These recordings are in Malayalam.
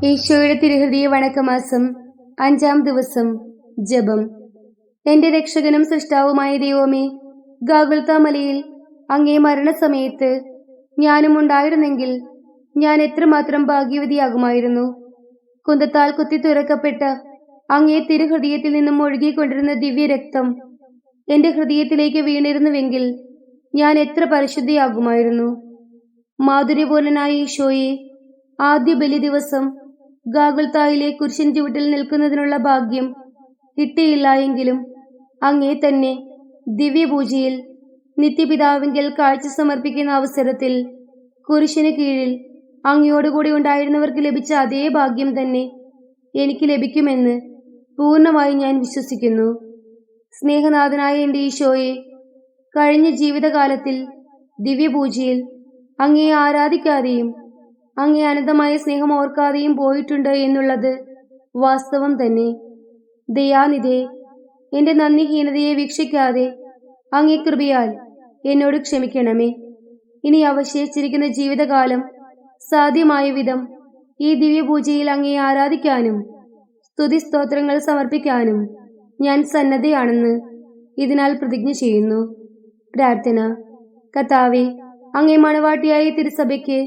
ഈശോയുടെ തിരുഹൃദയ വണക്കമാസം 5-ാം ദിവസം. ജപം. എന്റെ രക്ഷകനും സൃഷ്ടാവുമായ ദൈവമേ, ഗാഗുൽത്താ മലയിൽ അങ്ങേ മരണസമയത്ത് ഞാനും ഉണ്ടായിരുന്നെങ്കിൽ ഞാൻ എത്രമാത്രം ഭാഗ്യവതിയാകുമായിരുന്നു. കുന്തത്താൽ കുത്തി തുറക്കപ്പെട്ട അങ്ങേ തിരുഹൃദയത്തിൽ നിന്നും ഒഴുകിക്കൊണ്ടിരുന്ന ദിവ്യരക്തം എന്റെ ഹൃദയത്തിലേക്ക് വീണിരുന്നുവെങ്കിൽ ഞാൻ എത്ര പരിശുദ്ധിയാകുമായിരുന്നു. മാധുര്യപൂർണനായ ഈശോയെ, ആദ്യ ബലി ദിവസം ഗാഗുൽത്തായിലെ കുരിശിൻ ചുവട്ടിൽ നിൽക്കുന്നതിനുള്ള ഭാഗ്യം കിട്ടിയില്ല എങ്കിലും അങ്ങേ തന്നെ ദിവ്യപൂജയിൽ നിത്യപിതാവിങ്കൽ കാഴ്ച സമർപ്പിക്കുന്ന അവസരത്തിൽ കുരിശിന് കീഴിൽ അങ്ങയോടുകൂടി ഉണ്ടായിരുന്നവർക്ക് ലഭിച്ച അതേ ഭാഗ്യം തന്നെ എനിക്ക് ലഭിക്കുമെന്ന് പൂർണ്ണമായി ഞാൻ വിശ്വസിക്കുന്നു. സ്നേഹനാഥനായ എൻ്റെ ഈശോയെ, കഴിഞ്ഞ ജീവിതകാലത്തിൽ ദിവ്യപൂജയിൽ അങ്ങയെ ആരാധിക്കാതെയും അങ്ങേ അനന്തമായ സ്നേഹം ഓർക്കാതെയും പോയിട്ടുണ്ട് എന്നുള്ളത് വാസ്തവം തന്നെ. ദയാനിധേ, എൻ്റെ നന്ദിഹീനതയെ വീക്ഷിക്കാതെ അങ്ങേ കൃപയാൽ എന്നോട് ക്ഷമിക്കണമേ. ഇനി അവശേഷിച്ചിരിക്കുന്ന ജീവിതകാലം സാധ്യമായ വിധം ഈ ദിവ്യപൂജയിൽ അങ്ങയെ ആരാധിക്കാനും സ്തുതിസ്തോത്രങ്ങൾ സമർപ്പിക്കാനും ഞാൻ സന്നദ്ധയാണെന്ന് ഇതിനാൽ പ്രതിജ്ഞ ചെയ്യുന്നു. പ്രാർത്ഥന. കർത്താവേ, അങ്ങേ മണവാട്ടിയായ തിരുസഭയ്ക്ക്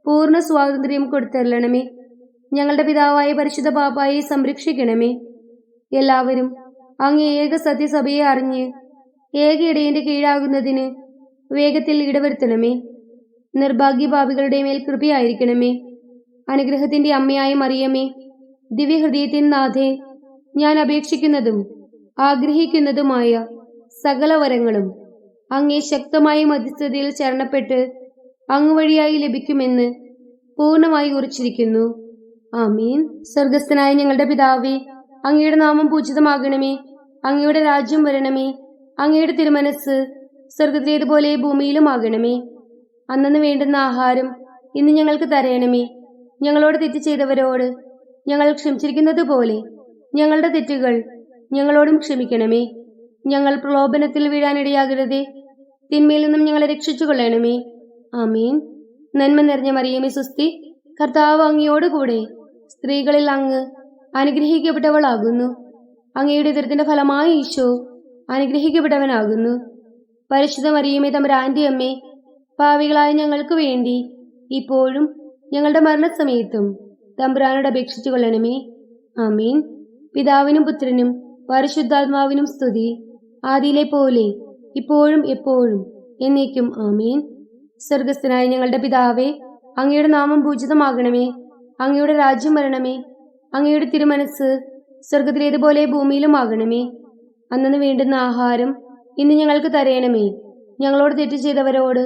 പൂർണ്ണ സ്വാതന്ത്ര്യം കൊടുത്തരളണമേ. ഞങ്ങളുടെ പിതാവായ പരിശുദ്ധ പാപ്പായെ സംരക്ഷിക്കണമേ. എല്ലാവരും അങ്ങേ ഏക സത്യസഭയെ അറിഞ്ഞ് ഏക ഇടയന്റെ കീഴാകുന്നതിന് വേഗത്തിൽ ഇടവരുത്തണമേ. നിർഭാഗ്യപാപികളുടെ മേൽ കൃപയായിരിക്കണമേ. അനുഗ്രഹത്തിന്റെ അമ്മയായ മറിയമേ, ദിവ്യഹൃദയത്തിൻ നാഥേ, ഞാൻ അപേക്ഷിക്കുന്നതും ആഗ്രഹിക്കുന്നതുമായ സകല വരങ്ങളും അങ്ങേ ശക്തമായ മധ്യസ്ഥതയിൽ ശരണപ്പെട്ട് അങ്ങ് വഴിയായി ലഭിക്കുമെന്ന് പൂർണ്ണമായി ഉറച്ചിരിക്കുന്നു. ആമീൻ. സ്വർഗസ്ഥനായ ഞങ്ങളുടെ പിതാവേ, അങ്ങയുടെ നാമം പൂജിതമാകണമേ. അങ്ങയുടെ രാജ്യം വരണമേ. അങ്ങയുടെ തിരുമനസ് സ്വർഗത്തിലേതുപോലെ ഭൂമിയിലും ആകണമേ. അന്നന്ന് വേണ്ടുന്ന ആഹാരം ഇന്ന് ഞങ്ങൾക്ക് തരയണമേ. ഞങ്ങളോട് തെറ്റ് ചെയ്തവരോട് ഞങ്ങൾ ക്ഷമിച്ചിരിക്കുന്നത് പോലെ ഞങ്ങളുടെ തെറ്റുകൾ ഞങ്ങളോടും ക്ഷമിക്കണമേ. ഞങ്ങൾ പ്രലോഭനത്തിൽ വീഴാനിടയാകരുതേ, തിന്മയിൽ നിന്നും ഞങ്ങളെ രക്ഷിച്ചു കൊള്ളണമേ. ആമീൻ. നന്മ നിറഞ്ഞ മറിയമേ സുസ്തി, കർത്താവ് അങ്ങയോടുകൂടെ സ്ത്രീകളിൽ അങ്ങ് അനുഗ്രഹിക്കപ്പെട്ടവളാകുന്നു. അങ്ങയുടെ ഉദരത്തിന്റെ ഫലമായ ഈശോ അനുഗ്രഹിക്കപ്പെട്ടവനാകുന്നു. പരിശുദ്ധ മറിയമേ, തമ്പുരാന്റെ അമ്മേ, പാപികളായ ഞങ്ങൾക്ക് വേണ്ടി ഇപ്പോഴും ഞങ്ങളുടെ മരണസമയത്തും തമ്പുരാനോട് അപേക്ഷിച്ചു കൊള്ളണമേ. ആമീൻ. പിതാവിനും പുത്രനും പരിശുദ്ധാത്മാവിനും സ്തുതി, ആദിയിലെ പോലെ ഇപ്പോഴും എപ്പോഴും എന്നേക്കും. ആമീൻ. സ്വർഗസ്ഥനായ ഞങ്ങളുടെ പിതാവേ, അങ്ങയുടെ നാമം പൂജിതമാകണമേ. അങ്ങയുടെ രാജ്യം വരണമേ. അങ്ങയുടെ തിരുമനസ് സ്വർഗത്തിലേതുപോലെ ഭൂമിയിലും ആകണമേ. അന്നന്ന് വേണ്ടുന്ന ആഹാരം ഇന്ന് ഞങ്ങൾക്ക് തരയണമേ. ഞങ്ങളോട് തെറ്റ് ചെയ്തവരോട്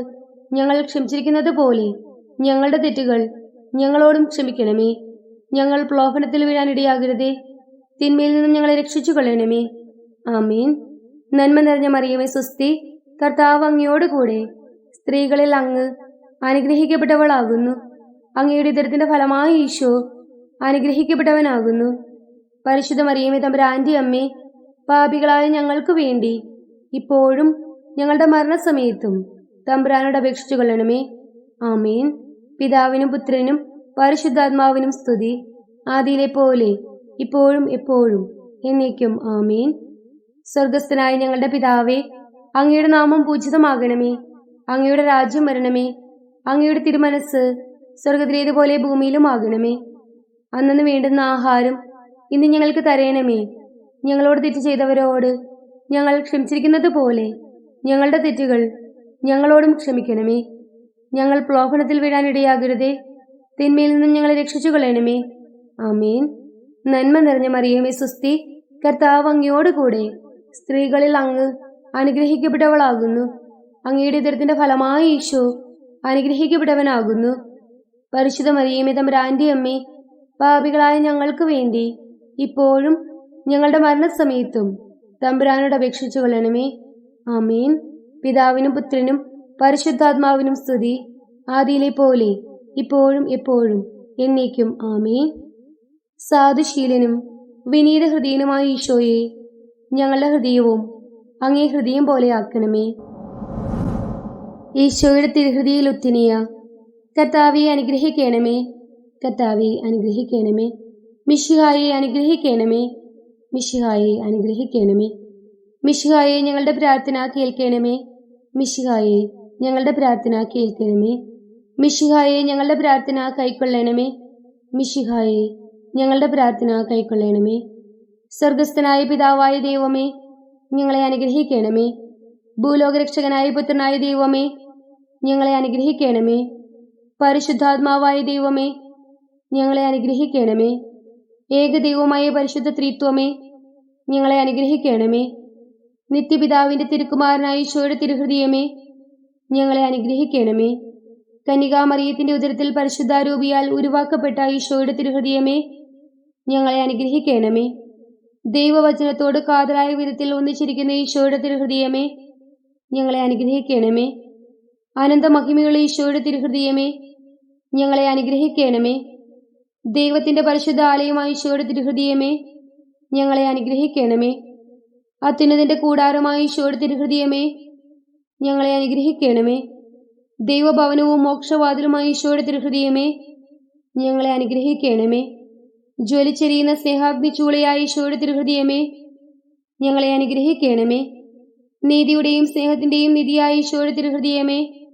ഞങ്ങൾ ക്ഷമിച്ചിരിക്കുന്നത് പോലെ ഞങ്ങളുടെ തെറ്റുകൾ ഞങ്ങളോടും ക്ഷമിക്കണമേ. ഞങ്ങൾ പ്രലോഭനത്തിൽ വീഴാനിടയാകരുതേ, തിന്മയിൽ നിന്നും ഞങ്ങളെ രക്ഷിച്ചു കൊള്ളണമേ. ആമീൻ. നന്മ നിറഞ്ഞ മറിയമേ സുസ്തി, കർത്താവ് അങ്ങയോടുകൂടെ സ്ത്രീകളിൽ അങ്ങ് അനുഗ്രഹിക്കപ്പെട്ടവളാകുന്നു. അങ്ങയുടെ ഉദരത്തിന്റെ ഫലമായ ഈശോ അനുഗ്രഹിക്കപ്പെട്ടവനാകുന്നു. പരിശുദ്ധ മറിയമേ, തമ്പുരാന്റെ അമ്മേ, പാപികളായ ഞങ്ങൾക്ക് വേണ്ടി ഇപ്പോഴും ഞങ്ങളുടെ മരണസമയത്തും തമ്പുരാനോട് അപേക്ഷിച്ചു കൊള്ളണമേ. ആമീൻ. പിതാവിനും പുത്രനും പരിശുദ്ധാത്മാവിനും സ്തുതി, ആദിയിലെ പോലെ ഇപ്പോഴും എപ്പോഴും എന്നേക്കും. ആമീൻ. സ്വർഗസ്ഥനായ ഞങ്ങളുടെ പിതാവേ, അങ്ങയുടെ നാമം പൂജിതമാകണമേ. അങ്ങയുടെ രാജ്യം വരണമേ. അങ്ങയുടെ തിരുമനസ് സ്വർഗത്തിലേതുപോലെ ഭൂമിയിലും ആകണമേ. അന്നന്ന് വേണ്ടുന്ന ആഹാരം ഇന്ന് ഞങ്ങൾക്ക് തരയണമേ. ഞങ്ങളോട് തെറ്റ് ചെയ്തവരോട് ഞങ്ങൾ ക്ഷമിച്ചിരിക്കുന്നത് പോലെ ഞങ്ങളുടെ തെറ്റുകൾ ഞങ്ങളോടും ക്ഷമിക്കണമേ. ഞങ്ങൾ പ്രലോഭനത്തിൽ വീഴാനിടയാകരുതേ, തിന്മയിൽ നിന്നും ഞങ്ങളെ രക്ഷിച്ചു കൊള്ളണമേ. ആമീൻ. നന്മ നിറഞ്ഞ മറിയമേ സുസ്തി, കർത്താവ് അങ്ങയോടുകൂടെ സ്ത്രീകളിൽ അങ്ങ് അനുഗ്രഹിക്കപ്പെട്ടവളാകുന്നു. അങ്ങയുടെ ഉദരത്തിന്റെ ഫലമായ ഈശോ അനുഗ്രഹിക്കപ്പെട്ടവനാകുന്നു. പരിശുദ്ധ മറിയമേ, തമ്പുരാന്റെ അമ്മേ, പാപികളായ ഞങ്ങൾക്ക് വേണ്ടി ഇപ്പോഴും ഞങ്ങളുടെ മരണസമയത്തും തമ്പുരാനോട് അപേക്ഷിച്ചു കൊള്ളണമേ. ആമീൻ. പിതാവിനും പുത്രനും പരിശുദ്ധാത്മാവിനും സ്തുതി, ആദിയിലെ പോലെ ഇപ്പോഴും എപ്പോഴും എന്നേക്കും. ആമീൻ. സാധുശീലനും വിനീത ഹൃദയനുമായ ഈശോയെ, ഞങ്ങളുടെ ഹൃദയവും അങ്ങേ ഹൃദയം പോലെ ആക്കണമേ. ഈശോയുടെ തിരുഹൃദയിൽ ഉത്തിനിയ കർത്താവെ അനുഗ്രഹിക്കണമേ. കർത്താവെ അനുഗ്രഹിക്കണമേ. മിശിഹായെ അനുഗ്രഹിക്കണമേ. മിശിഹായെ അനുഗ്രഹിക്കണമേ. മിശിഹായെ ഞങ്ങളുടെ പ്രാർത്ഥന കേൾക്കണമേ. മിശിഹായെ ഞങ്ങളുടെ പ്രാർത്ഥന കേൾക്കണമേ. മിശിഹായെ ഞങ്ങളുടെ പ്രാർത്ഥന കൈക്കൊള്ളണമേ. മിശിഹായെ ഞങ്ങളുടെ പ്രാർത്ഥന കൈക്കൊള്ളണമേ. സ്വർഗസ്ഥനായ പിതാവായ ദൈവമേ, ഞങ്ങളെ അനുഗ്രഹിക്കണമേ. ഭൂലോകരക്ഷകനായ പുത്രനായ ദൈവമേ, ഞങ്ങളെ അനുഗ്രഹിക്കണമേ. പരിശുദ്ധാത്മാവായ ദൈവമേ, ഞങ്ങളെ അനുഗ്രഹിക്കണമേ. ഏകദൈവമായ പരിശുദ്ധ ത്രിത്വമേ, ഞങ്ങളെ അനുഗ്രഹിക്കണമേ. നിത്യപിതാവിന്റെ തിരുക്കുമാരനായ ഈശോയുടെ തിരുഹൃദയമേ, ഞങ്ങളെ അനുഗ്രഹിക്കണമേ. കന്യകാമറിയത്തിന്റെ ഉദരത്തിൽ പരിശുദ്ധാരൂപിയാൽ ഉരുവാക്കപ്പെട്ട ഈശോയുടെ തിരുഹൃദയമേ, ഞങ്ങളെ അനുഗ്രഹിക്കണമേ. ദൈവവചനത്തോട് കാതലായ വിധത്തിൽ ഒന്നിച്ചിരിക്കുന്ന ഈശോയുടെ തിരുഹൃദയമേ, ഞങ്ങളെ അനുഗ്രഹിക്കണമേ. അനന്തമഹിമയുള്ള ഈശോയുടെ തിരുഹൃദയമേ, ഞങ്ങളെ അനുഗ്രഹിക്കണമേ. ദൈവത്തിന്റെ പരിശുദ്ധ ആലയമായ ഈശോയുടെ തിരുഹൃദയമേ, ഞങ്ങളെ അനുഗ്രഹിക്കണമേ. അത്യുന്നതിന്റെ കൂടാരമായ ഈശോയുടെ തിരുഹൃദയമേ, ഞങ്ങളെ അനുഗ്രഹിക്കണമേ. ദൈവഭവനവും മോക്ഷവാതിലുമായ ഈശോയുടെ തിരുഹൃദയമേ, ഞങ്ങളെ അനുഗ്രഹിക്കണമേ. ജ്വലിച്ചെരിയുന്ന സ്നേഹാഗ്നി ചൂളയായ ഈശോയുടെ തിരുഹൃദയമേ, ഞങ്ങളെ അനുഗ്രഹിക്കണമേ. നീതിയുടെയും സ്നേഹത്തിന്റെയും നിധിയായ ഈശോയുടെ തിരുഹൃദയമേ,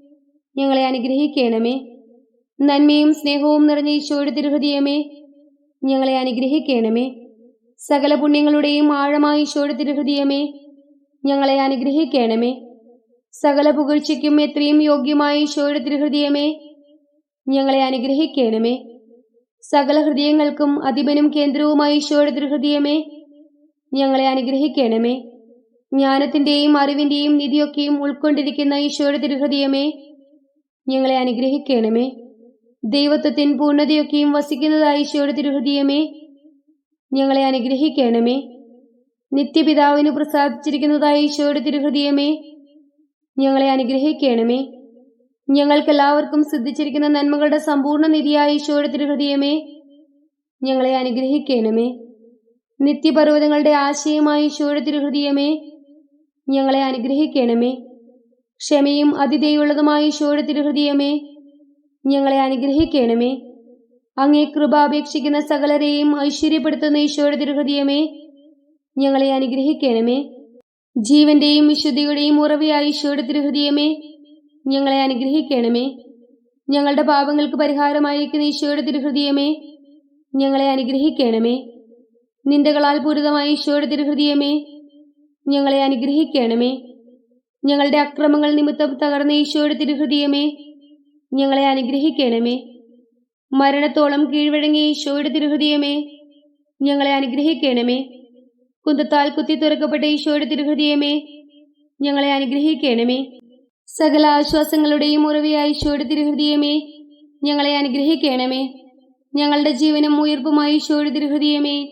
ഞങ്ങളെ അനുഗ്രഹിക്കണമേ. നന്മയും സ്നേഹവും നിറഞ്ഞ ഈശോയുടെ തിരുഹൃദയമേ, ഞങ്ങളെ അനുഗ്രഹിക്കണമേ. സകല പുണ്യങ്ങളുടെയും ആഴമായ ഈശോയുടെ തിരുഹൃദയമേ, ഞങ്ങളെ അനുഗ്രഹിക്കണമേ. സകല പുകഴ്ചയ്ക്കും എത്രയും യോഗ്യമായ ഈശോയുടെ തിരുഹൃദയമേ, ഞങ്ങളെ അനുഗ്രഹിക്കണമേ. സകല ഹൃദയങ്ങൾക്കും അധിപനും കേന്ദ്രവുമായ ഈശോയുടെ തിരുഹൃദയമേ, ഞങ്ങളെ അനുഗ്രഹിക്കണമേ. ജ്ഞാനത്തിന്റെയും അറിവിന്റെയും നിധിയൊക്കെയും ഉൾക്കൊണ്ടിരിക്കുന്ന ഈശോയുടെ തിരുഹൃദയമേ, ഞങ്ങളെ അനുഗ്രഹിക്കണമേ. ദൈവത്വത്തിൻ പൂർണ്ണതയൊക്കെയും വസിക്കുന്നതായ ഈശോയുടെ തിരുഹൃദയമേ, ഞങ്ങളെ അനുഗ്രഹിക്കണമേ. നിത്യപിതാവിന് പ്രസാദിച്ചിരിക്കുന്നതായ ഈശോയുടെ തിരുഹൃദയമേ, ഞങ്ങളെ അനുഗ്രഹിക്കണമേ. ഞങ്ങൾക്കെല്ലാവർക്കും സിദ്ധിച്ചിരിക്കുന്ന നന്മകളുടെ സമ്പൂർണ്ണ നിധിയായ ഈശോയുടെ തിരുഹൃദയമേ, ഞങ്ങളെ അനുഗ്രഹിക്കണമേ. നിത്യപർവ്വതങ്ങളുടെ ആശയമായ ഈശോയുടെ തിരുഹൃദയമേ, ഞങ്ങളെ അനുഗ്രഹിക്കണമേ. ക്ഷമയും അതിഥേയുള്ളതുമായ ഈശോയുടെ തിരുഹൃദയമേ, ഞങ്ങളെ അനുഗ്രഹിക്കണമേ. അങ്ങേ കൃപ അപേക്ഷിക്കുന്ന സകലരെയും ഐശ്വര്യപ്പെടുത്തുന്ന ഈശോയുടെ തിരുഹൃദയമേ, ഞങ്ങളെ അനുഗ്രഹിക്കണമേ. ജീവന്റെയും വിശുദ്ധിയുടെയും ഉറവിയായ ഈശോയുടെ തിരുഹൃദയമേ, ഞങ്ങളെ അനുഗ്രഹിക്കണമേ. ഞങ്ങളുടെ പാപങ്ങൾക്ക് പരിഹാരമായിരിക്കുന്ന ഈശോയുടെ തിരുഹൃദയമേ, ഞങ്ങളെ അനുഗ്രഹിക്കണമേ. നിന്ദകളാൽ പൂരിതമായ ഈശോയുടെ തിരുഹൃദയമേ, ഞങ്ങളെ അനുഗ്രഹിക്കണമേ. ഞങ്ങളുടെ അക്രമങ്ങൾ നിമിത്തം തകർന്ന ഈശോയുടെ തിരുഹൃദയമേ, ഞങ്ങളെ അനുഗ്രഹിക്കണമേ. മരണത്തോളം കീഴ്വഴങ്ങിയ ഈശോയുടെ തിരുഹൃദയമേ, ഞങ്ങളെ അനുഗ്രഹിക്കണമേ. കുന്തത്താൽ കുത്തി തുറക്കപ്പെട്ട ഈശോയുടെ തിരുഹൃദയമേ, ഞങ്ങളെ അനുഗ്രഹിക്കണമേ. സകല ആശ്വാസങ്ങളുടെയും ഉറവിയായ ഈശോയുടെ തിരുഹൃദയമേ, ഞങ്ങളെ അനുഗ്രഹിക്കണമേ. ഞങ്ങളുടെ ജീവനും ഉയർപ്പുമായ ഈശോയുടെ തിരുഹൃദയമേ,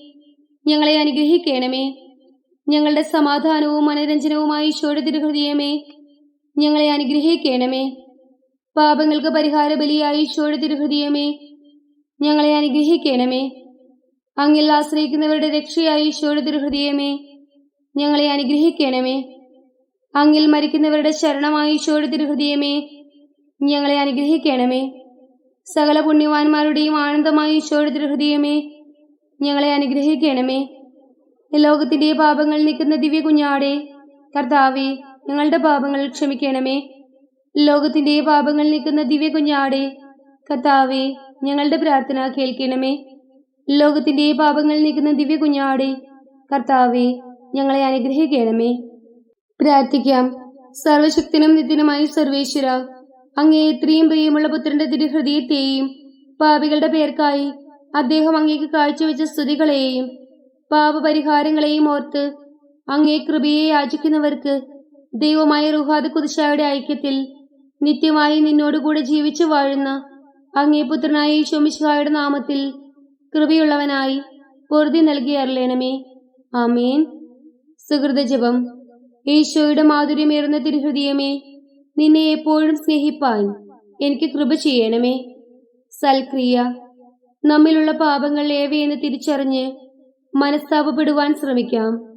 ഞങ്ങളെ അനുഗ്രഹിക്കണമേ. ഞങ്ങളുടെ സമാധാനവും മനരഞ്ജനവുമായ ഈശോയുടെ തിരുഹൃദയമേ, ഞങ്ങളെ അനുഗ്രഹിക്കണമേ. പാപങ്ങൾക്ക് പരിഹാര ബലിയായ ഈശോയുടെ തിരുഹൃദയമേ, ഞങ്ങളെ അനുഗ്രഹിക്കണമേ. അങ്ങിൽ ആശ്രയിക്കുന്നവരുടെ രക്ഷയായ ഈശോയുടെ തിരുഹൃദയമേ, ഞങ്ങളെ അനുഗ്രഹിക്കണമേ. അങ്ങിൽ മരിക്കുന്നവരുടെ ശരണമായ ഈശോയുടെ തിരുഹൃദയമേ, ഞങ്ങളെ അനുഗ്രഹിക്കണമേ. സകല പുണ്യവാന്മാരുടെയും ആനന്ദമായ ഈശോയുടെ തിരുഹൃദയമേ, ഞങ്ങളെ അനുഗ്രഹിക്കണമേ. ലോകത്തിന്റെ പാപങ്ങൾ നീക്കുന്ന ദിവ്യ കുഞ്ഞാടേ, കർത്താവേ ഞങ്ങളുടെ പാപങ്ങൾ ക്ഷമിക്കണമേ. ലോകത്തിന്റെ പാപങ്ങൾ നീക്കുന്ന ദിവ്യ കുഞ്ഞാടേ, കർത്താവേ ഞങ്ങളുടെ പ്രാർത്ഥന കേൾക്കണമേ. ലോകത്തിന്റെ പാപങ്ങൾ നീക്കുന്ന ദിവ്യ കുഞ്ഞാടേ, കർത്താവേ ഞങ്ങളെ അനുഗ്രഹിക്കണമേ. പ്രാർത്ഥിക്കാം. സർവശക്തനും നിത്യനുമായ സർവേശ്വര, അങ്ങേ എത്രയും പ്രിയമുള്ള പുത്രന്റെ തിരുഹൃദയത്തെയും പാപികളുടെ പേർക്കായി അദ്ദേഹം അങ്ങേക്ക് കാഴ്ചവെച്ച സ്തുതികളെയും പാപപരിഹാരങ്ങളെയും ഓർത്ത് അങ്ങേ കൃപയെ യാചിക്കുന്നവർക്ക് ദൈവമായ റുഹാദ കുദുശായുടെ ഐക്യത്തിൽ നിത്യമായി നിന്നോടുകൂടെ ജീവിച്ചു വാഴുന്ന അങ്ങേ പുത്രനായ ഈശോ മിശിഹായുടെ നാമത്തിൽ കൃപയുള്ളവനായി പൊറുതി നൽകി അരുളണമേ. ആമേൻ. സുഹൃത ജപം. ഈശോയുടെ മാധുര്യമേറുന്ന തിരുഹൃദയമേ, നിന്നെ എപ്പോഴും സ്നേഹിപ്പാൻ എനിക്ക് കൃപ ചെയ്യണമേ. സൽക്രിയ. നമ്മിലുള്ള പാപങ്ങൾ ഏവയെന്ന് തിരിച്ചറിഞ്ഞ് മനസ്താപപ്പെടുവാൻ ശ്രമിക്കാം.